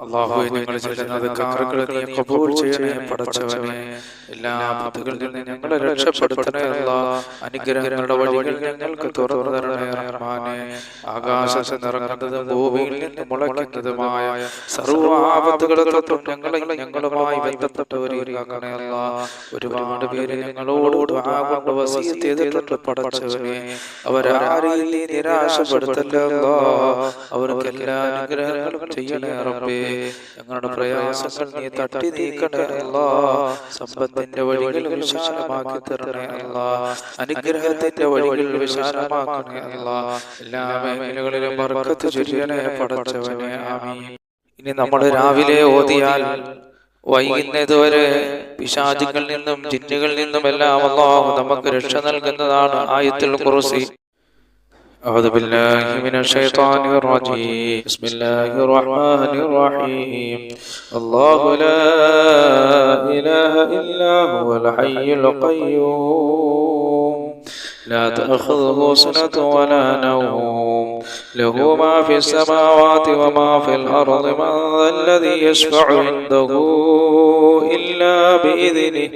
അല്ലാഹുവേ, ഞങ്ങൾ ചെയ്യുന്ന ദിക്റുകൾ നീ ഖബൂൽ ചെയ്യണേ പടച്ചവനെ. എല്ലാ ആപത്തുകളിൽ നിന്ന് ഞങ്ങളെ രക്ഷപ്പെടുത്തണേ അല്ലാഹ്. അനുഗ്രഹങ്ങളുടെ വഴികൾ ഞങ്ങൾക്ക് തുറന്നു തരണേ റഹ്മാനെ. ആകാശത്ത് നിറങ്ങുന്നതും ഭൂമിയിൽ നിന്ന് മുളയ്ക്കുന്നതുമായ സർവ്വ ആപത്തുകളെ തൊട്ടും ഞങ്ങളുമായി ബന്ധപ്പെട്ടവരെ കാക്കണേ അല്ലാഹ്. ഒരുപാട് പേര് ഞങ്ങളോട് ദുആ കൊണ്ട് വസിയത്ത് ചെയ്തിട്ടുണ്ട് പടച്ചവനെ. അവരാരെയും നീ നിരാശപ്പെടുത്തല്ലേ അല്ലാഹ്. അവർക്ക് എല്ലാ അനുഗ്രഹങ്ങളും ചെയ്യണേ റബ്ബേ. ഞങ്ങളുടെ പ്രയാസങ്ങൾ നീ തട്ടി നീക്കണേ അല്ലാഹ്. സമ്പത്തിന്റെ വഴികൾ വിശാലമാക്കി തരണേ അല്ലാഹ്. അനുഗ്രഹത്തിന്റെ വഴികൾ വിശാലമാക്കണേ അല്ലാഹ്. എല്ലാ മേഖലകളിലും ബർക്കത്ത് ചൊരിയണേ പടച്ചവനെ. ആമീൻ. ഇനി നമ്മൾ രാവിലെ ഓതിയാൽ വൈകുന്നതുവരെ പിശാചുകളിൽ നിന്നും ജിന്നുകളിൽ നിന്നും എല്ലാം അല്ലാഹു നമുക്ക് രക്ഷ നൽകുന്നതാണ് ആയത്തുൽ ഖുർസി. أعوذ بالله من الشيطان الرجيم. بسم الله الرحمن الرحيم. الله لا إله إلا هو الحي القيوم لا تأخذه سنة ولا نوم له ما في السماوات وما في الأرض من ذا الذي يشفع عنده إلا بإذنه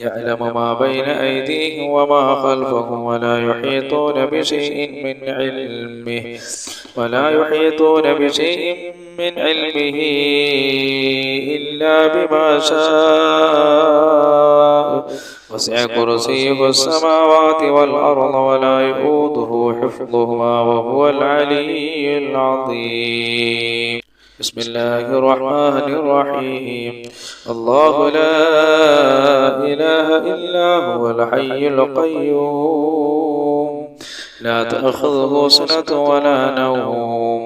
يعلم ما بين أيديهم وما خلفهم ولا يحيطون بشيء من علمه إلا بما شاء وسع كرسيه السماوات والأرض ولا يؤوده حفظهما وهو العلي العظيم. بسم الله الرحمن الرحيم. الله لا إله إلا هو الحي القيوم لا تأخذه سنة ولا نوم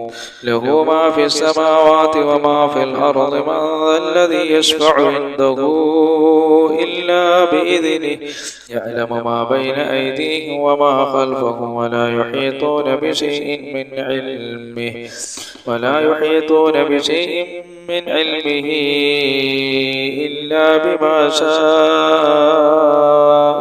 له ما في السماوات وما في الأرض من ذا الذي يشفع عنده إلا بإذنه يعلم ما بين أيديهم وما خلفهم ولا يحيطون بشيء من علمه إلا بما شاء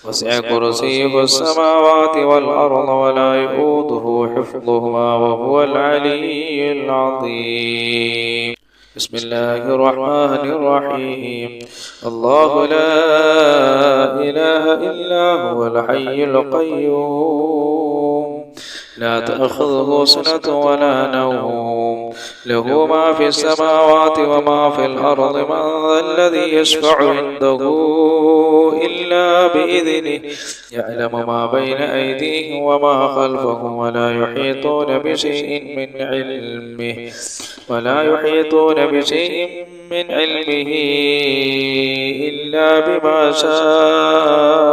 وسع كرسيه السماوات والأرض ولا يؤوده حفظهما وهو العلي العظيم. بسم الله الرحمن الرحيم. الله لا إله إلا هو الحي القيوم لا تأخذه سنة ولا نوم له ما في السماوات وما في الأرض من ذا الذي يشفع عنده إلا بإذنه يعلم ما بين أيديهم وما خلفهم ولا يحيطون بشيء من علمه إلا بما شاء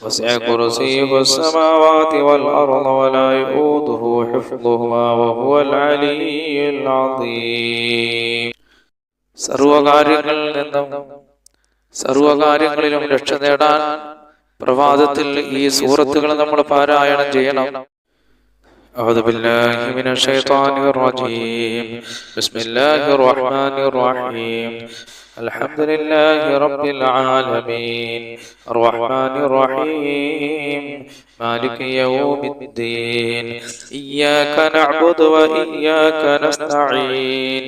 وسع كرسيه السماوات والأرض ولا يؤوده حفظهما وهو العلي العظيم. സർവകാര്യങ്ങളിലും രക്ഷ നേടാൻ പ്രഭാതത്തിൽ ഈ സൂറത്തുകൾ നമ്മൾ പാരായണം ചെയ്യണം. أعوذ بالله من الشيطان الرجيم. بسم الله الرحمن الرحيم. الحمد لله رب العالمين الرحمن الرحيم مالك يوم الدين إياك نعبد وإياك نستعين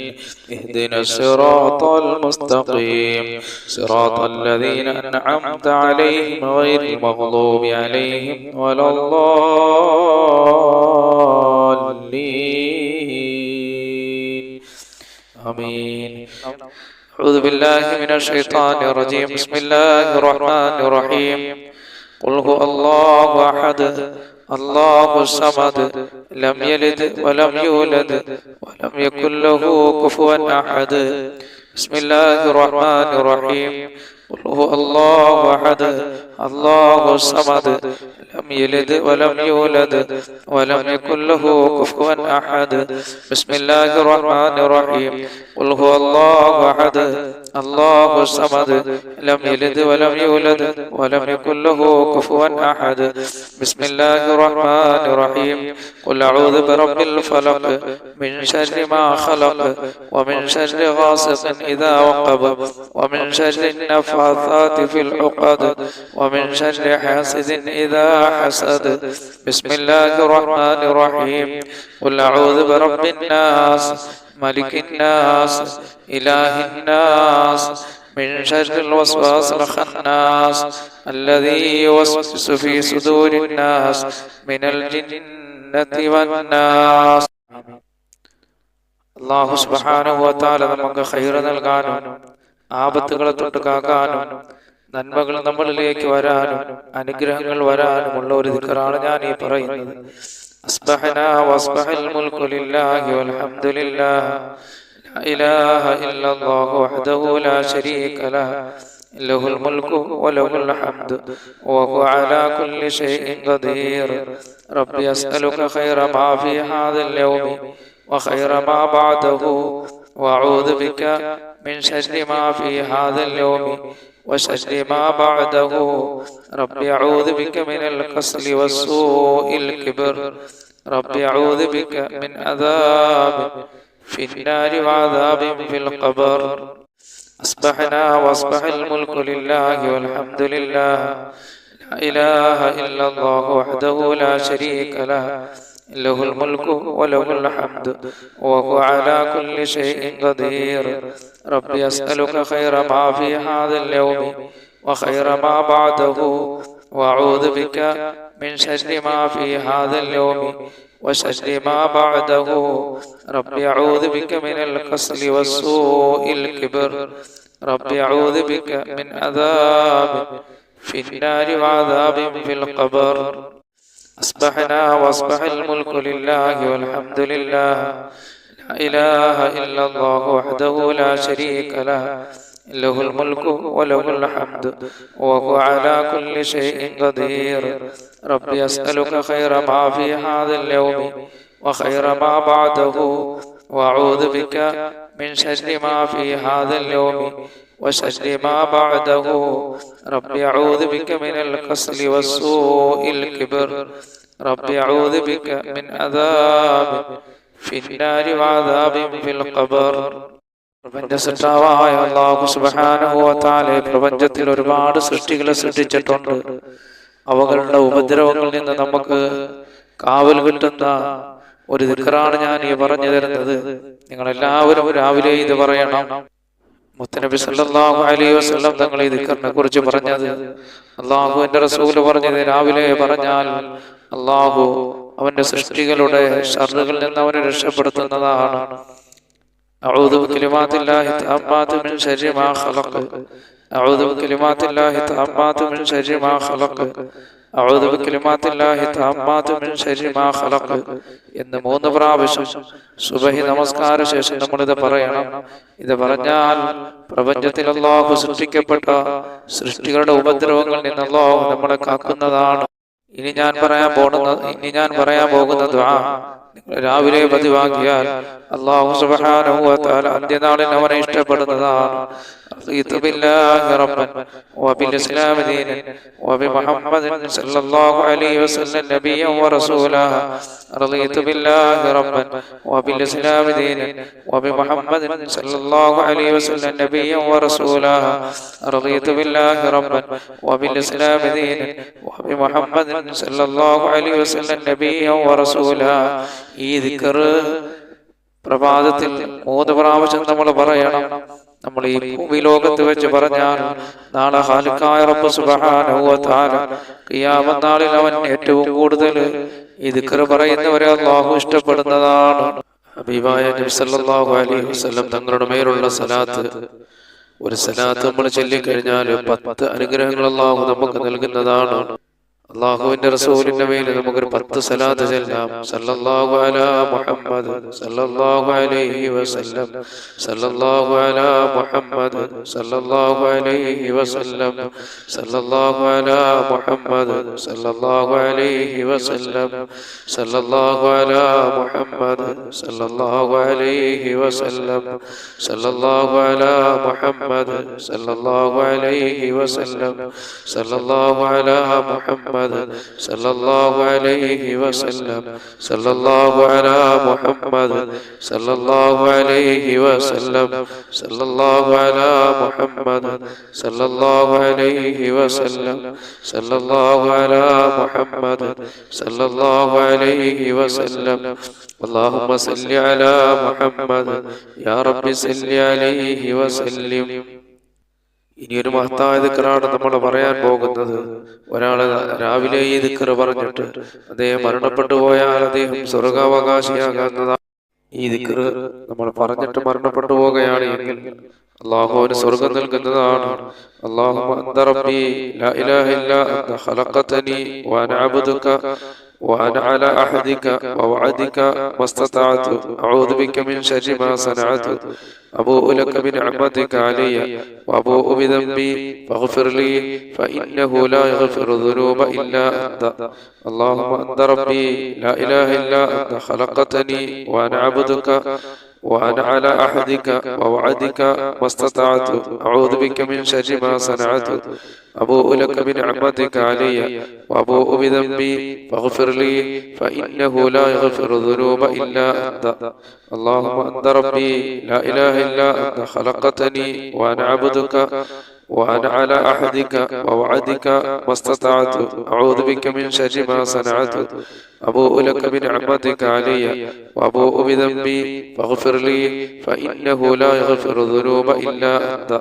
اهدنا الصراط المستقيم صراط الذين أنعمت عليهم غير المغضوب عليهم ولا الضالين. آمين. أعوذ بالله من الشيطان الرجيم. بسم الله الرحمن الرحيم. قل هو الله أحد الله الصمد لم يلد ولم يولد ولم يكن له كفوا أحد. بسم الله الرحمن الرحيم. قل هو الله أحد الله الصمد لم يلد ولم يولد ولم يكن له كفوا أحد. بسم الله الرحمن الرحيم. قل هو الله أحد الله الصمد لم يلد ولم يولد ولم يكن له كفوا أحد. بسم الله الرحمن الرحيم. قل أعوذ برب الفلق من شر ما خلق ومن شر غاسق إذا وقب ومن شر النفاثات في العقد ومن شر حاسد إذا حسد. بسم الله الرحمن الرحيم. قل أعوذ برب الناس ملك الناس إله الناس من شر الوسواس الخناس الذي يوسوس في صدور الناس من الجنة والناس. അല്ലാഹു സുബ്ഹാനഹു വ തആല നമുക്ക് ഖൈർ നൽകാനും ആപത്തുകളെ തൊട്ട് കാക്കാനും നന്മകൾ നമ്മളിലേക്ക് വരാനും അനുഗ്രഹങ്ങൾ വരാനുമുള്ള ഒരു ദിക്റാണ് ഞാൻ ഈ പറയുന്നത്. അസ്ബഹനാ വസ്ബഹൽ മുൽക്കു ലില്ലാഹി വൽഹംദുലില്ലാഹ് ലാ ഇലാഹ ഇല്ലല്ലാഹു വഹ്ദഹു ലാ ശരീക ലഹു ലഹുൽ മുൽക്കു വലഹുൽ ഹംദു വഹുവ അലാ കുല്ലി ഷൈഇൻ ഖദീർ. റബ്ബി അസ്അലുക ഖൈറ മാ ഫീ ഹാദൽ യൗമി وخير ما بعده وأعوذ بك من شر ما في هذا اليوم وشر ما بعده. ربي أعوذ بك من الكسل والسوء الكبر. ربي أعوذ بك من عذاب في النار وعذاب في القبر. أصبحنا وأصبح الملك لله والحمد لله لا إله إلا الله وحده لا شريك له له الملك وله الحمد وهو على كل شيء قدير. ربي أسألك خير ما في هذا اليوم وخير ما بعده وأعوذ بك من شر ما في هذا اليوم وشر ما بعده. ربي أعوذ بك من الكسل والسوء الكبر. ربي أعوذ بك من عذاب في النار وعذاب في القبر. أصبحنا وأصبح الملك لله والحمد لله لا إله إلا الله وحده لا شريك له له الملك وله الحمد وهو على كل شيء قدير. ربي أسألك خير ما في هذا اليوم وخير ما بعده وأعوذ بك من شر ما في هذا اليوم وشر ما بعده. ربي أعوذ بك من الكسل والسوء الكبر. ربي أعوذ بك من عذاب في النار وعذاب في القبر. പ്രപഞ്ചസൃഷ്ടാവായ അല്ലാഹു സുബ്ഹാനഹു വ തആല പ്രപഞ്ചത്തിൽ ഒരുപാട് സൃഷ്ടികളെ സൃഷ്ടിച്ചിട്ടുണ്ട്. അവകളുടെ ഉപദ്രവങ്ങളിൽ നിന്ന് നമുക്ക് കാവൽ കിട്ടുന്ന ഒരു ദിക്റാണ് ഞാൻ ഈ പറഞ്ഞു തരുന്നത്. നിങ്ങളെല്ലാവരും രാവിലെ ഇത് പറയണം. മുത്തനബി സല്ലല്ലാഹു അലൈഹി വസല്ലം തങ്ങൾ ഈ ദിക്റിനെ കുറിച്ച് പറഞ്ഞത്, അല്ലാഹുവിന്റെ റസൂൽ പറഞ്ഞത്, രാവിലെ പറഞ്ഞാൽ അല്ലാഹു അവന്റെ സൃഷ്ടികളുടെ ശർറുകളിൽ നിന്ന് അവനെ രക്ഷപ്പെടുത്തുന്നതാണ്. അഊദു ബികലിമാത്തില്ലാഹി തഅമ്മാതി മിൻ ശർരി മാ ഖലഖ. അഊദു ബികലിമാത്തില്ലാഹി തഅമ്മാതി മിൻ ശർരി മാ ഖലഖ. അഊദു ബികലിമാത്തില്ലാഹി തഅമ്മാതി മിൻ ശർരി മാ ഖലഖ എന്ന് 3 പ്രാവശ്യം സുബഹി നമസ്കാര ശേഷം നമ്മളിത് പറയണം. ഇത് പറഞ്ഞാൽ പ്രപഞ്ചത്തിൽ അല്ലാഹു സൃഷ്ടിക്കപ്പെട്ട സൃഷ്ടികളുടെ ഉപദ്രവങ്ങളിൽ നിന്ന് അല്ലാഹു നമ്മളെ കാക്കുന്നതാണ്. ഇനി ഞാൻ പറയാൻ പോകുന്ന ദുആ രാവിലെ പതിവാക്കിയാൽ അല്ലാഹു സുബ്ഹാനഹു വ തആല അന്ത്യനാളിൽ അവനെ ഇഷ്ടപ്പെടുന്നതാണ്. റളിതു ബില്ലാഹി റബ്ബൻ വബിൽ ദീനൻ വബിമുഹമ്മദിൻ സല്ലല്ലാഹു അലൈഹി വസല്ലം നബിയ്യൻ വറസൂലാ. റളിതു ബില്ലാഹി റബ്ബൻ വബിൽ ദീനൻ വബിമുഹമ്മദിൻ സല്ലല്ലാഹു അലൈഹി വസല്ലം നബിയ്യൻ വറസൂലാ. റളിതു ബില്ലാഹി റബ്ബൻ വബിൽ ദീനൻ വബിമുഹമ്മദിൻ സല്ലല്ലാഹു അലൈഹി വസല്ലം നബിയ്യൻ വറസൂലാ. ഈ ദിക്ർ പ്രഭാതത്തിൽ 3 പ്രാവശ്യം നമ്മൾ പറയണം. നമ്മൾ ഈ ഭൂമി ലോകത്ത് വെച്ച് പറഞ്ഞാൽ നാളെ ഖാലിഖായ റബ്ബ് സുബ്ഹാനഹു വ തആല ഖിയാമത്ത് നാളിൽ അവൻ ഏറ്റവും കൂടുതൽ ഈ ദിക്ർ പറയുന്നവരെ അല്ലാഹു ഇഷ്ടപ്പെടുന്നതാണ്. ഹബീബായ നബി സല്ലല്ലാഹു അലൈഹി വസല്ലം തങ്ങളുടെ മേലുള്ള സലാത്ത്, ഒരു സലാത്ത് നമ്മൾ ചൊല്ലിക്കഴിഞ്ഞാൽ 10 അനുഗ്രഹങ്ങൾ അല്ലാഹു നമുക്ക് നൽകുന്നതാണ്. അല്ലാഹുവിന്റെ റസൂലിന്റെ മേൽ നമുക്കൊരു 10 സലാത്ത് ചൊല്ലാം. സല്ലല്ലാഹു അലാ മുഹമ്മദ് സല്ലല്ലാഹു അലൈഹി വസല്ലം. സല്ലല്ലാഹു അലാ മുഹമ്മദ് സല്ലല്ലാഹു അലൈഹി വസല്ലം. സല്ലല്ലാഹു അലാ മുഹമ്മദ് സല്ലല്ലാഹു അലൈഹി വസല്ലം. സല്ലല്ലാഹു അലാ മുഹമ്മദ് സല്ലല്ലാഹു അലൈഹി വസല്ലം. സല്ലല്ലാഹു അലാ മുഹമ്മദ് സല്ലല്ലാഹു അലൈഹി വസല്ലം. സല്ലല്ലാഹു അലാ മുഹമ്മദ് സല്ലല്ലാഹു അലൈഹി വസല്ലം. സല്ലല്ലാഹു അലാ മുഹമ്മദ് സല്ലല്ലാഹു അലൈഹി വസല്ലം. സല്ലല്ലാഹു അലാ മുഹമ്മദ് സല്ലല്ലാഹു അലൈഹി വസല്ലം. സല്ലല്ലാഹു അലാ മുഹമ്മദ് സല്ലല്ലാഹു അലൈഹി വസല്ലം. اللهم صل على محمد يا رب صل عليه وسلم. ഇനിയൊരു മഹത്തായ ദിക്റാണ് നമ്മൾ പറയാൻ പോകുന്നത്. ഒരാള് രാവിലെ ഈ ദിക്ർ പറഞ്ഞിട്ട് അദ്ദേഹം മരണപ്പെട്ടു പോയാൽ അദ്ദേഹം സ്വർഗാവകാശിയാകുന്നതാണ്. ഈ ദിക്ർ നമ്മൾ പറഞ്ഞിട്ട് മരണപ്പെട്ടു പോവുകയാണ് എങ്കിൽ അല്ലാഹു അവന് സ്വർഗം നൽകുന്നതാണ്. അല്ലാഹുമ്മ അന്ത റബ്ബി ലാ ഇലാഹ ഇല്ലാ അന്ത ഖലഖതനി വഅന അബ്ദുക وأنا على أحدك ووعدك ما استطعت أعوذ بك من شر ما صنعت أبوء لك بنعمتك علي وأبوء بذنبي فاغفر لي فإنه لا يغفر الذنوب إلا أنت. اللهم أنت ربي لا إله إلا أنت خلقتني وأنا عبدك وأنا على أحدك ووعدك ما استطعت أعوذ بك من شر ما صنعت أبوء لك بنعمتك علي وأبوء بذنبي فاغفر لي فإنه لا يغفر الذنوب إلا أنت. اللهم أنت ربي لا إله إلا أنت خلقتني وأنا عبدك وأنا على أحدك ووعدك ما استطعت أعوذ بك من شر ما صنعت أبوء لك بنعمتك علي وأبوء بذنبي فاغفر لي فإنه لا يغفر الذنوب إلا أنت.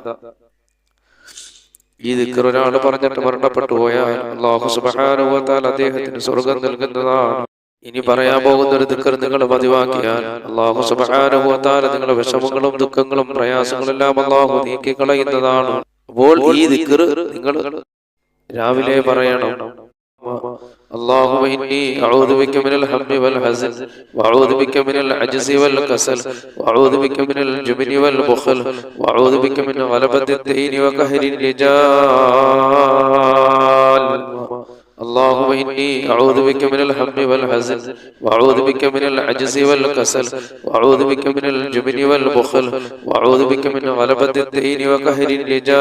ഈ ദിക്ർ ഒരാൾ പറഞ്ഞിട്ട് മരണപ്പെട്ടു പോയാൽ അല്ലാഹു സുബ്ഹാനഹു വ തആല അദ്ദേഹത്തിന് സ്വർഗ്ഗം നൽകുന്നതാണ്. ഇനി പറയാൻ പോകുന്ന ഒരു ദിക്ർ നിങ്ങൾ പതിവാക്കിയാൽ അല്ലാഹു സുബ്ഹാനഹു വ തആല നിങ്ങളുടെ വിഷമങ്ങളും ദുഃഖങ്ങളും പ്രയാസങ്ങളും എല്ലാം അല്ലാഹു നീക്കി കളയുന്നതാണ്. അപ്പോൾ ഈ ദിക്ർ നിങ്ങൾ രാവിലെ പറയണം. اللهم إني أعوذ بك من الهم والحزن وأعوذ بك من العجز والكسل وأعوذ بك من الجبن والبخل وأعوذ بك من غلبة الدين وقهر الرجال. اللهم إني أعوذ بك من الهم والحزن وأعوذ بك من العجز والكسل وأعوذ بك من الجبن والبخل وأعوذ بك من غلبة الدين وقهر الرجال.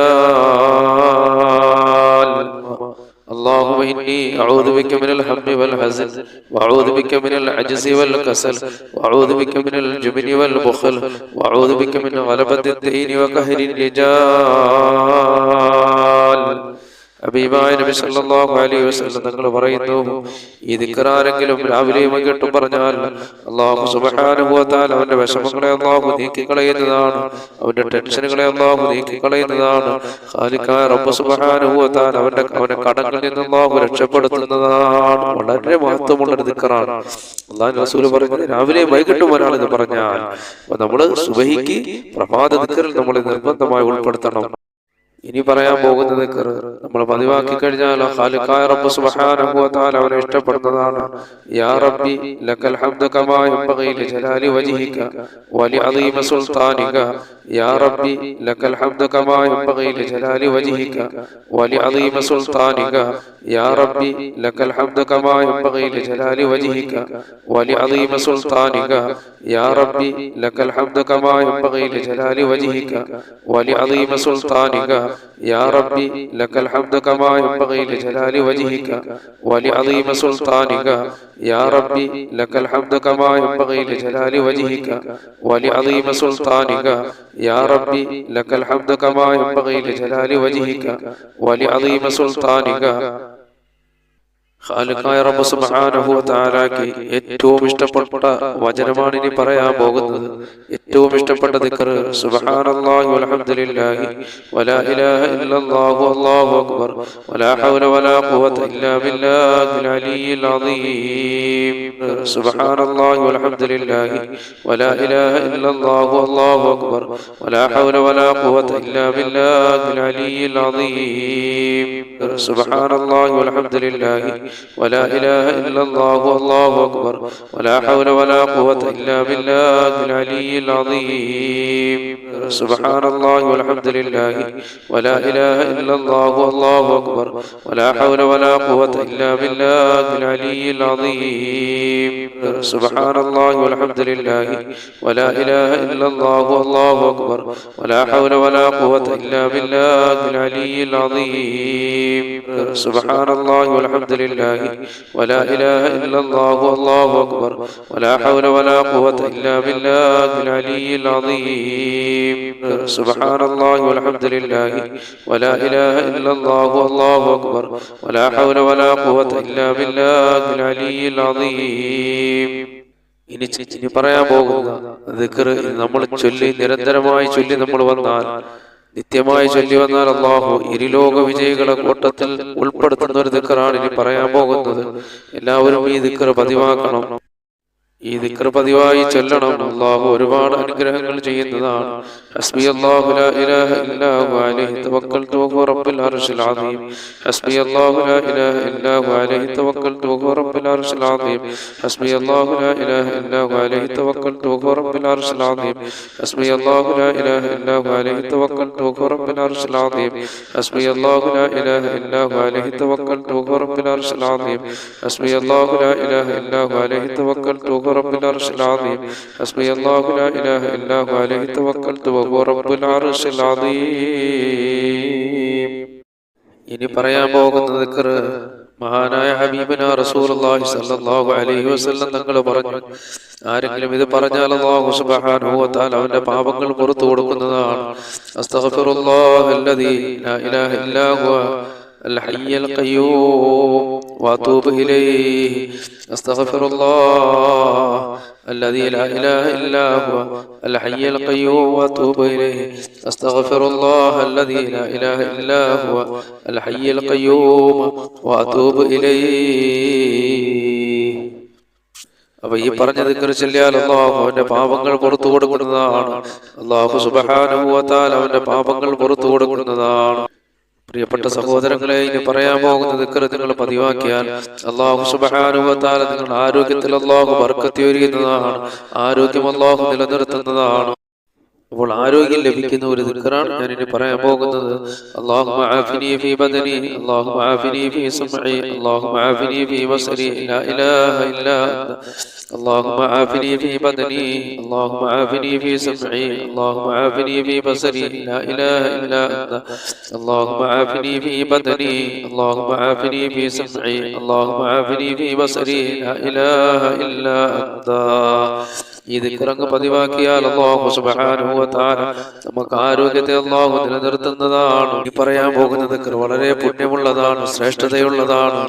اللهم إني أعوذ بك من الهم والحزن وأعوذ بك من العجز والكسل وأعوذ بك من الجبن والبخل وأعوذ بك من غلبة الدين وقهر الرجال. ഹബീബായ നബി സല്ലല്ലാഹു അലൈഹി വസല്ലം തങ്ങൾ പറയുന്നു, ഈ ദിക്ർ ആരെങ്കിലും രാവിലെയും വൈകിട്ടും പറഞ്ഞാൽ അല്ലാഹു സുബ്ഹാനഹു വ തആല അവന്റെ വിഷമങ്ങളെ അല്ലാഹു നീക്കി കളയുന്നതാണ്, അവന്റെ ടെൻഷനുകളെ അല്ലാഹു നീക്കി കളയുന്നതാണ്. ഖാലിഖായ റബ്ബ് സുബ്ഹാനഹു വ തആല അവന്റെ കടങ്ങളിൽ നിന്ന് അല്ലാഹു രക്ഷപ്പെടുത്തുന്നതാണ്. വളരെ മഹത്വമുള്ള ഒരു ദിക്റാണ്. അല്ലാഹുവിന്റെ റസൂൽ പറഞ്ഞു, രാവിലെയും വൈകിട്ടും ഒരാൾ ഇത് പറഞ്ഞാൽ നമ്മൾ സുബഹിക്ക് പ്രഭാത ദിക്റിൽ നമ്മൾ നിർബന്ധമായി ഉൾപ്പെടുത്തണം. ഇനി പറയാൻ പോകുന്ന ദിക്ർ നമ്മൾ പതിവാക്കി കഴിഞ്ഞാൽ ഖാലിഖായ റബ്ബ് സുബ്ഹാനഹു വ തആല അവനെ ഇഷ്ടപ്പെടുന്നതാണ്. യാ റബ്ബി ലക്കൽ ഹംദു കമാ യൻബഗി ലിജലാലി വജ്ഹിക വലിഅദീമ സുൽത്താനിക. യാ റബ്ബി ലക്കൽ ഹംദു കമാ യൻബഗി ലിജലാലി വജ്ഹിക വലിഅദീമ സുൽത്താനിക. യാ റബ്ബി ലക്കൽ ഹംദു കമാ യൻബഗി ലിജലാലി വജ്ഹിക വലിഅദീമ സുൽത്താനിക. യാ റബ്ബി ലക്കൽ ഹംദു കമാ യൻബഗി ലിജലാലി വജ്ഹിക വലിഅദീമ സുൽത്താനിക. يا ربي لك الحمد كما ينبغي لجلال وجهك ولعظيم سلطانك. يا ربي لك الحمد كما ينبغي لجلال وجهك ولعظيم سلطانك. يا ربي لك الحمد كما ينبغي لجلال وجهك ولعظيم سلطانك. ഖാലിഖായ റബ്ബ് സുബ്ഹാനഹു വ തആലയ്ക്ക് ഏറ്റവും ഇഷ്ടപ്പെട്ട വചനമാണ് ഇനി പറയാൻ പോകുന്നത്. ഏറ്റവും ഇഷ്ടപ്പെട്ട ദിക്ർ സുബ്ഹാനല്ലാഹി വൽഹംദുലില്ലാഹി വലാ ഇലാഹ ഇല്ലല്ലാഹു അല്ലാഹു അക്ബർ വലാ ഹൗല വലാ ഖുവത ഇല്ലാ ബില്ലാഹിൽ അലിയ്യിൽ അദീം. സുബ്ഹാനല്ലാഹി വൽഹംദുലില്ലാഹി വലാ ഇലാഹ ഇല്ലല്ലാഹു അല്ലാഹു അക്ബർ വലാ ഹൗല വലാ ഖുവത ഇല്ലാ ബില്ലാഹിൽ അലിയ്യിൽ അദീം. സുബ്ഹാനല്ലാഹി വൽഹംദുലില്ലാഹി ولا إله إلا الله والله أكبر ولا حول ولا قوة إلا بالله العلي العظيم. سبحان الله والحمد لله ولا إله إلا الله والله أكبر ولا حول ولا قوة إلا بالله العلي العظيم. سبحان الله والحمد لله ولا إله إلا الله والله أكبر ولا حول ولا قوة إلا بالله العلي العظيم. سبحان الله والحمد لله ولا إله إلا الله والله أكبر ولا حول ولا قوة إلا بالله العلي العظيم. سبحان الله والحمد لله ولا إله إلا الله والله أكبر ولا حول ولا قوة إلا بالله العلي العظيم. ഇനി പറയാൻ പോകുന്ന ദിക്ർ നമ്മൾ ചൊല്ലി നിരന്തരമായി ചൊല്ലി നമ്മൾ വന്നാൽ, നിത്യമായി ചൊല്ലി വന്നാൽ അല്ലാഹു ഇരുലോക വിജയികളെ കൂട്ടത്തിൽ ഉൾപ്പെടുത്തുന്ന ഒരു ദിക്റാണ് ഇനി പറയാൻ പോകുന്നത്. എല്ലാവരും ഈ ദിക്ർ പതിവാക്കണം. ഈ ദിക്ർ പതിവായി ചൊല്ലണം. അല്ലാഹു ഒരുപാട് അനുഗ്രഹങ്ങൾ ചെയ്യുന്നതാണ്. ഹസ്ബി അല്ലാഹു ലാ ഇലാഹ ഇല്ലാ ഹു അലൈഹി തവക്കൽതു വഹുവ റബ്ബുൽ അർശിൽ അദീം. ഹസ്ബി അല്ലാഹു ലാ ഇലാഹ ഇല്ലാ ഹു അലൈഹി തവക്കൽതു വഹുവ റബ്ബുൽ അർശിൽ അദീം. ഹസ്ബി അല്ലാഹു ലാ ഇലാഹ ഇല്ലാ ഹു അലൈഹി തവക്കൽതു വഹുവ റബ്ബുൽ അർശിൽ അദീം. ഹസ്ബി അല്ലാഹു ലാ ഇലാഹ ഇല്ലാ ഹു അലൈഹി തവക്കൽതു വഹുവ റബ്ബുൽ അർശിൽ അദീം. ഹസ്ബി അല്ലാഹു ലാ ഇലാഹ ഇല്ലാ ഹു അലൈഹി തവക്കൽതു വഹുവ റബ്ബുൽ അർശിൽ അദീം. ഹസ്ബി അല്ലാഹു ലാ ഇലാഹ ഇല്ലാ ഹു അലൈഹി തവക്കൽതു رب العرش العظيم. حسبي الله لا إله إلا هو عليه توكلت وهو رب العرش العظيم. ഇനി പറയാൻ പോകുന്ന ദിക്ർ മഹാനായ ഹബീബനാ റസൂലുള്ളാഹി സ്വല്ലല്ലാഹു അലൈഹി വസല്ലം തങ്ങൾ പറഞ്ഞു, ആരെങ്കിലും ഇത് പറഞ്ഞാൽ അല്ലാഹു സുബ്ഹാനഹു വ തആല അവന്റെ പാപങ്ങൾ പുറത്തു കൊടുക്കുന്നതാണ്. അസ്തഗ്ഫിറുല്ലാഹല്ലദീ ലാ ഇലാഹ ഇല്ലാ ഹുവ الحي القيوم وأتوب إليه. أستغفر الله الذي لا إله إلا هو الحي القيوم وأتوب إليه. أستغفر الله الذي لا إله إلا هو الحي القيوم وأتوب إليه. അപ്പൊ ഈ പറഞ്ഞ ദിക്ർ ചൊല്ലിയാൽ അല്ലാഹു അവന്റെ പാപങ്ങൾ പുറത്തു കൊടുക്കുന്നതാണ്. അല്ലാഹു സുബ്ഹാനഹു വ തആല അവന്റെ പാപങ്ങൾ പുറത്തു കൊടുക്കുന്നതാണ്. പ്രിയപ്പെട്ട സഹോദരങ്ങളെ, ഇനി പറയാൻ പോകുന്ന ദിക്ർ നിങ്ങൾ പതിവാക്കിയാൽ അല്ലാഹു സുബ്ഹാനഹു വ തആല നിങ്ങളുടെ ആരോഗ്യത്തിൽ അല്ലാഹു ബർക്കത്ത് ചൊരിയുന്നതാണ്. ആരോഗ്യം അല്ലാഹു നിലനിർത്തുന്നതാണ്. അപ്പോൾ ആരോഗ്യം ലഭിക്കുന്ന ഒരു ദിക്റാണ് ഞാൻ ഇനി പറയാൻ പോകുന്നത്. അല്ലാഹുമ്മ ആഫിനി ഫീ ബദനി, അല്ലാഹുമ്മ ആഫിനി ഫീ സമഇ, അല്ലാഹുമ്മ ആഫിനി ഫീ ബസരി, ലാ ഇലാഹ ഇല്ലാ അന്ത. اللهم عافني في بدني، اللهم عافني في سمعي، اللهم عافني في بصري، لا إله إلا أنت. اللهم عافني في بدني، اللهم عافني في سمعي، اللهم عافني في بصري، لا إله إلا أنت. ഈ ദിക്റങ്ങ് പതിവാക്കിയാൽ അല്ലാഹു സുബ്ഹാനഹു വ തആല നമുക്ക് ആരോഗ്യത്തെ അല്ലാഹു നിലനിർത്തുന്നതാണ്. ഈ പറയാൻ പോകുന്ന ദിക്ർ വളരെ പുണ്യമുള്ളതാണ്, ശ്രേഷ്ഠതയുള്ളതാണ്.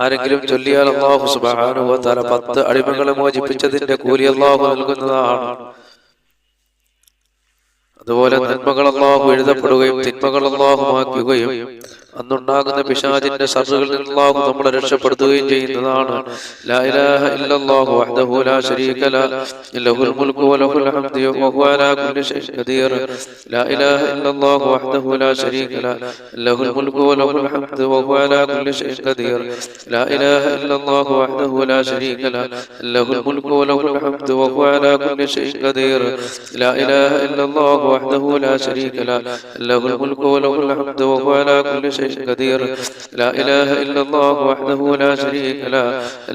ആരെങ്കിലും ചൊല്ലിയാൽ അല്ലാഹു സുബ്ഹാനഹു വ തആല 10 അടിമകളെ മോചിപ്പിച്ചതിന്റെ കൂലി അല്ലാഹു നൽകുന്നതാണ്. അതുപോലെ നന്മകൾ അല്ലാഹു എഴുതപ്പെടുകയും തിന്മകൾ അല്ലാഹു മായ്ക്കുകയും അന്നുണ്ടാകുന്ന പിശാചിന്റെ ശർറുകളിൽ നിന്ന് അല്ലാഹു നമ്മളെ രക്ഷപ്പെടുത്തുകയും ചെയ്യുന്നതാണ്. ലാ ഇലാഹ ഇല്ലല്ലാഹു വഹ്ദഹു ലാ ശരീക ലഹു ലഹുൽ മുൽക്കു വലഹുൽ ഹംദു വഹുവ അലാ കുല്ലി ഷൈഇൻ ഖദീർ. ലാ ഇലാഹ ഇല്ലല്ലാഹു വഹ്ദഹു ലാ ശരീക ലഹുൽ മുൽക്കു വലഹുൽ ഹംദു വഹുവ അലാ കുല്ലി ഷൈഇൻ ഖദീർ. ലാ ഇലാഹ ഇല്ലല്ലാഹു വഹ്ദഹു ലാ ശരീക ലഹുൽ മുൽക്കു വലഹുൽ ഹംദു വഹുവ അലാ കുല്ലി ഷൈഇൻ ഖദീർ. ലാ ഇലാഹ ഇല്ലല്ലാഹു വഹ്ദഹു ലാ ശരീക ലഹുൽ മുൽക്കു വലഹുൽ ഹംദു വഹുവ അലാ കുല്ലി قدير. لا إله إلا الله وحده لا شريك له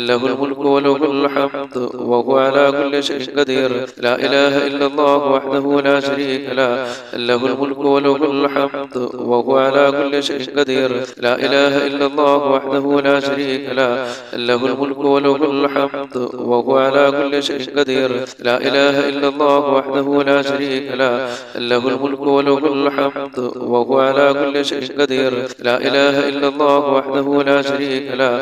له الملك وله الحمد وهو على كل شيء قدير. لا إله إلا الله وحده لا شريك له له الملك وله الحمد وهو على كل شيء قدير. لا إله إلا الله وحده لا شريك له له الملك وله الحمد وهو على كل شيء قدير. لا إله إلا الله وحده لا شريك له له الملك وله الحمد وهو على كل شيء قدير. لا إله إلا الله وحده لا شريك له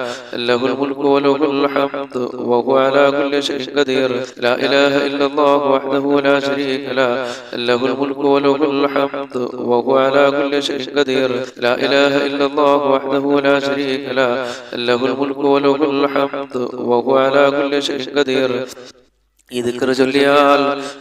له الملك وله الحمد وهو على كل شيء قدير. لا إله إلا الله وحده لا شريك له له الملك وله الحمد وهو على كل شيء قدير. لا إله إلا الله وحده لا شريك له له الملك وله الحمد وهو على كل شيء قدير. ഈ ദിക്ർ ചൊല്ലിയാൽ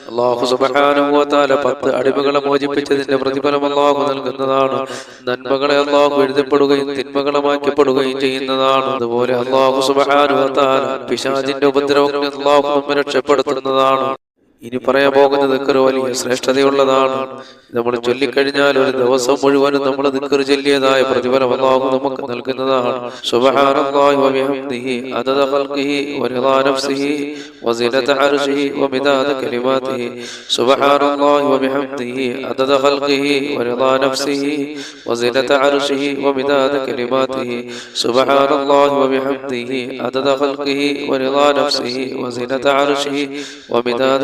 അല്ലാഹു സുബ്ഹാനഹു വ തആല 10 അടിമകളെ മോചിപ്പിച്ചതിന്റെ പ്രതിഫലം അല്ലാഹു നൽകുന്നതാണ്. നന്മകളെ അല്ലാഹു എഴുതപ്പെടുകയും തിന്മകളെ മായ്ക്കപ്പെടുകയും ചെയ്യുന്നതാണ്. അതുപോലെ അല്ലാഹു സുബ്ഹാനഹു വ തആല പിശാചിന്റെ ഉപദ്രവങ്ങളിൽ അല്ലാഹു നമ്മെ രക്ഷപ്പെടുത്തുന്നതാണ്. ഇനി പറയാൻ പോകുന്ന ദിക്ർ വലിയ ശ്രേഷ്ഠതയുള്ളതാണ്. നമ്മൾ ചൊല്ലിക്കഴിഞ്ഞാൽ ഒരു ദിവസം മുഴുവനും നമ്മൾ ദിക്ർ ചൊല്ലിയതായ പ്രതിഫലം അല്ലാഹു നമുക്ക് നൽകുന്നതാണ്. സുബ്ഹാനല്ലാഹി വ ബിഹംദിഹി അദദ ഖൽഖിഹി വ റിദാ നഫ്സിഹി വ സിനത അർശിഹി വ മിദാദ കലിമാതിഹി. സുബ്ഹാനല്ലാഹി വ ബിഹംദിഹി അദദ ഖൽഖിഹി വ റിദാ നഫ്സിഹി വ സിനത അർശിഹി വ മിദാദ കലിമാതിഹി. സുബ്ഹാനല്ലാഹി വ ബിഹംദിഹി അദദ ഖൽഖിഹി വ റിദാ നഫ്സിഹി വ സിനത അർശിഹി വ മിദാദ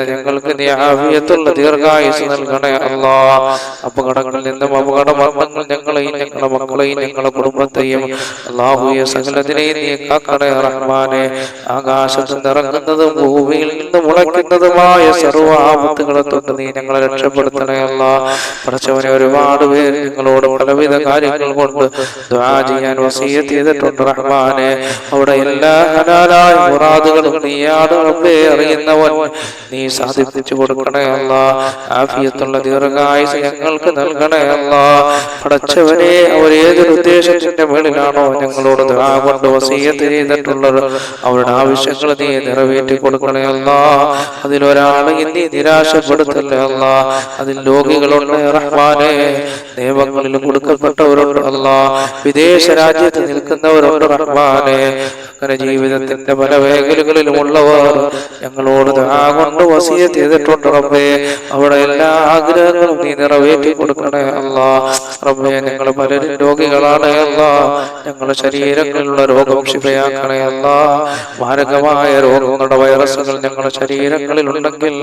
ജീവിക്കുന്ന ഞങ്ങൾക്ക് നീ ആഫിയത്തുള്ള ദീർഘായുസ് നൽകണേ അല്ലാഹ്. അപകടങ്ങളിൽ നിന്നും അപകട മരണങ്ങൾ ഞങ്ങളെയും ഞങ്ങളുടെ മക്കളെയും ഞങ്ങളുടെ കുടുംബത്തെയും അല്ലാഹുവേ സകലതിനെയും നീ കാക്കണേ റഹ്മാനെ. ആകാശത്ത് നിറങ്ങുന്നതും ഭൂമിയിൽ നിന്ന് മുളയ്ക്കുന്നതുമായ സർവ്വ ആപത്തുകളെ തൊട്ട് നീ ഞങ്ങളെ രക്ഷപ്പെടുത്തണേ അല്ലാഹ്. പടച്ചവനെ, ഒരുപാട് പേര് ഞങ്ങളോട് പലവിധ കാര്യങ്ങൾ കൊണ്ട് ദുആ ചെയ്യാൻ വസിയ്യത്ത് ചെയ്തിട്ടുണ്ട് റഹ്മാനെ. അവിടെ എല്ലാ ഹലാലായ മുറാദുകളും നീയാണ് റബ്ബേ അറിയുന്നവൻ. നീ സാധിപ്പിച്ചു കൊടുക്കണേ അല്ലാഹ്. ആഫിയത്തുള്ള ദീർഘായുസ് ഞങ്ങൾക്ക് നൽകണേ അല്ലാഹ്. പടച്ചവനെ, അവർ ഏതൊരു ഉദ്ദേശത്തിന്റെ മേളിലാണോ ഞങ്ങളോട് ദുആ കൊണ്ട് വസിയ്യത്ത് ചെയ്തിട്ടുള്ളത് അവരുടെ ആവശ്യങ്ങൾ നീ നിറവേറ്റി കൊടുക്കണേ അല്ലാഹ്. അതിലൊരാളെ നീ നിരാശപ്പെടുത്തല്ലേ അല്ലാഹ്. അതിൽ രോഗികളുണ്ട് റഹ്മാനെ, നിയമങ്ങളിൽ കൊടുക്കപ്പെട്ടവരുണ്ട് അല്ലാഹ്, വിദേശ രാജ്യത്ത് നിൽക്കുന്നവരുണ്ട് റഹ്മാനെ. അങ്ങനെ ജീവിതത്തിന്റെ പല മേഖലകളിലും ഉള്ളവർ ഞങ്ങളോട് ദുആ കൊണ്ട് വസിയ്യത്ത് ചെയ്തിട്ടുണ്ട് റബ്ബേ. അവിടെ എല്ലാ ആഗ്രഹങ്ങളും നീ നിറവേറ്റി കൊടുക്കണേ അല്ലാഹ്. റബ്ബേ, ഞങ്ങൾ പലരും രോഗികളാണ് അല്ലാഹ്. ഞങ്ങളുടെ ശരീരങ്ങളിലുള്ള രോഗം ശിഫയാക്കണേ അല്ലാഹ്. മാരകമായ രോഗങ്ങളുടെ വൈറസുകൾ ഞങ്ങളുടെ ശരീരങ്ങളിൽ ഉണ്ടെങ്കിൽ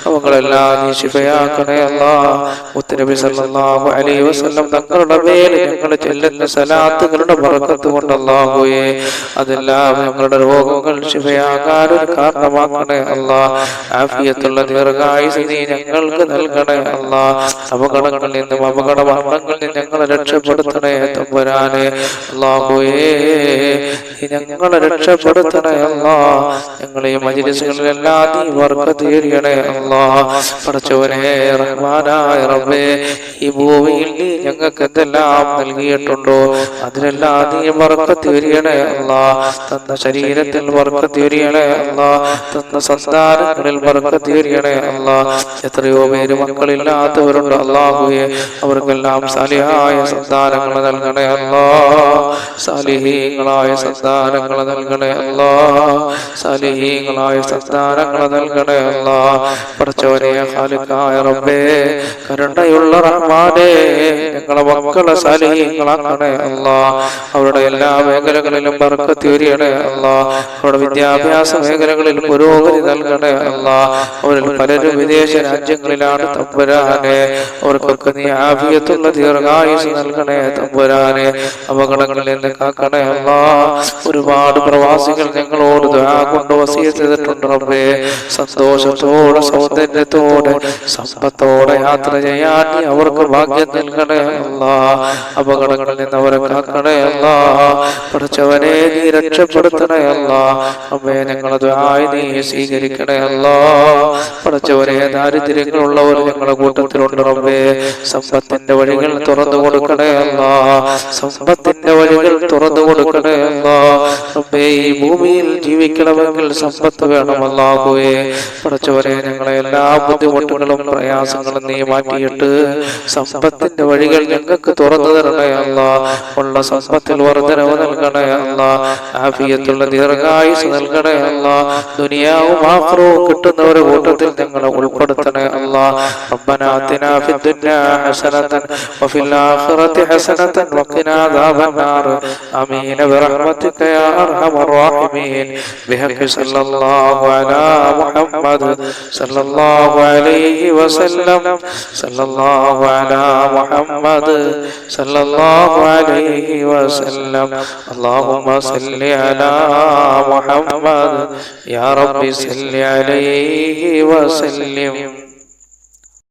അവകളെല്ലാം നീ ശിഫയാക്കണേ അല്ലാഹ്. മുത്തുനബി സല്ലല്ലാഹു അലൈഹി വസല്ലം തങ്ങളുടെ മേൽ ഞങ്ങൾ ചെല്ലുന്ന സലാത്തുകളുടെ ബറക്കത്ത് കൊണ്ട് അല്ലാഹുവേ അതെല്ലാം ഞങ്ങളുടെ രോഗങ്ങൾ ശിഫയാകാൻ ഒരു കാരണമാക്കണേ അല്ലാഹ്. ആഫിയത്തുള്ള ദീർഘായുസ് നീ ഞങ്ങൾക്ക് നൽകണേ അല്ലാഹ്. അപകടങ്ങളിൽ നിന്നും അപകട മരണങ്ങളിൽ നിന്നും ഞങ്ങളെ രക്ഷപ്പെടുത്തണേ തമ്പുരാനെ. അല്ലാഹുവേ, ഞങ്ങളെ രക്ഷപ്പെടുത്തണേ അല്ലാഹ്. ഞങ്ങളെ ഈ മജ്‌ലിസുകളിലെല്ലാം നീ ബർക്കത്ത് ചെയ്യണേ അല്ലാഹ്. പടച്ചവനെ റഹ്മാനായ റബ്ബേ, ഈ ഭൂമിയിൽ നീ ഞങ്ങൾക്ക് എന്തെല്ലാം നൽകിയിട്ടുണ്ടോ അതിലെല്ലാം നീ ബർക്കത്ത് ചെയ്യണേ അല്ലാഹ്. തന്ന ശരീരത്തിൽ ബർക്കത്ത് ചെയ്യണേ അല്ലാഹ്. തന്ന സന്താനങ്ങളിൽ ബർക്കത്ത് ചെയ്യണേ അല്ലാഹ്. എത്രയോ പേര് മക്കളില്ലാത്തവരുണ്ട് അല്ലാഹുവേ, അവർക്കെല്ലാം സാലിഹായ സന്താനങ്ങൾ നൽകണേ അല്ലാഹ്. സാലിഹീങ്ങളായ സന്താനങ്ങൾ നൽകണേ അല്ലാഹ്. സാലിഹീങ്ങളായ സന്താനങ്ങൾ നൽകണേ അല്ലാഹ്. പടച്ചവനെ ഖാലിഖായ റബ്ബേ, കരുണയുള്ള റഹ്മാനേ, ഞങ്ങളെ മക്കളെ സാലിഹീങ്ങളാക്കണേ അല്ലാഹ്. അവരുടെ എല്ലാ മേഖലകളിലും ബർക്കത്ത് ചെയ്യണേ അല്ലാഹ്. അവരുടെ വിദ്യാഭ്യാസ മേഖലകളിൽ പുരോഗതി നൽകണേ അല്ലാഹ്. അവരിൽ പലരും വിദേശ രാജ്യങ്ങളിലാണ് തമ്പുരാനെ. അവർക്കൊക്കെ നീ ആഫിയത്തുള്ള ദീർഘായുസ് നൽകണേ തമ്പുരാനെ. അപകടങ്ങളിൽ നിന്ന് കാക്കണേ അല്ലാഹ്. ഒരുപാട് പ്രവാസികൾ ഞങ്ങളോട് ദുആ കൊണ്ട് വസിയ്യത്ത് ചെയ്തിട്ടുണ്ട് റബ്ബേ. സന്തോഷത്തോടെ സൗന്ദര്യത്തോടെ സമ്പത്തോടെ യാത്ര ചെയ്യാൻ നീ അവർക്ക് ഭാഗ്യം നൽകണേ അല്ലാഹ്. അപകടങ്ങളിൽ നിന്ന് അവരെ കാക്കണേ അല്ലാഹ്. പടച്ചവനെ നീ രക്ഷപ്പെടുത്തണേ അല്ലാഹ്. അമ്മേ, ഞങ്ങളെ ദുആ നീ സ്വീകരിക്കണേ അല്ലാഹ്. പടച്ചവനെ, ദാരിദ്ര്യങ്ങളുള്ളവർ ഞങ്ങളുടെ കൂട്ടത്തിലുണ്ട് റബ്ബേ. സമ്പത്തിന്റെ വഴികൾ തുറന്നു കൊടുക്കണേ അല്ലാഹ്. സമ്പത്തിന്റെ വഴികൾ തുറന്നു കൊടുക്കണേ അല്ലാഹ്. റബ്ബേ, ഈ ഭൂമിയിൽ ജീവിക്കണമെങ്കിൽ സമ്പത്ത് വേണം അല്ലാഹുവേ. പടച്ചവനെ, ഞങ്ങളെ എല്ലാ ബുദ്ധിമുട്ടുകളും പ്രയാസങ്ങളും നീ മാറ്റിയിട്ട് സമ്പത്തിന്റെ വഴികൾ ഞങ്ങൾക്ക് തുറന്നു തരണേ അല്ലാഹ്. ഉള്ള സമ്പത്തിൽ വർദ്ധനവ് നൽകണേ അല്ലാഹ്. ആഫിയത്തുള്ള ദീർഘായുസ് നൽകണേ അല്ലാഹ്. ദുനിയാവും ആഖിറവും കിട്ടുന്നവരുടെ കൂട്ടത്തിൽ ഞങ്ങളെ ഉൾപ്പെടുത്തണേ അല്ലാഹ്. റബ്ബനാ ആതിനാ ഫിദ്ദുനിയാ ഹസനതൻ വഫിൽ ആഖിറതി ഹസനതൻ വഖിനാ അദാബന്നാർ. ആമീൻ ബിറഹ്മതിക യാ അർഹമർ റഹീമീൻ. ബിഹഖി സല്ലല്ലാഹു അലാ മുഹമ്മദ് സല്ലല്ലാഹു അലൈഹി വസല്ലം. സല്ലല്ലാഹു അലാ മുഹമ്മദ് സല്ലല്ലാഹു അലൈഹി വസല്ലം. അല്ലാഹുമ്മ സല്ലി അലാ മുഹമ്മദ് യാ റബ്ബി സല്ലി അലൈഹി വസല്ലം.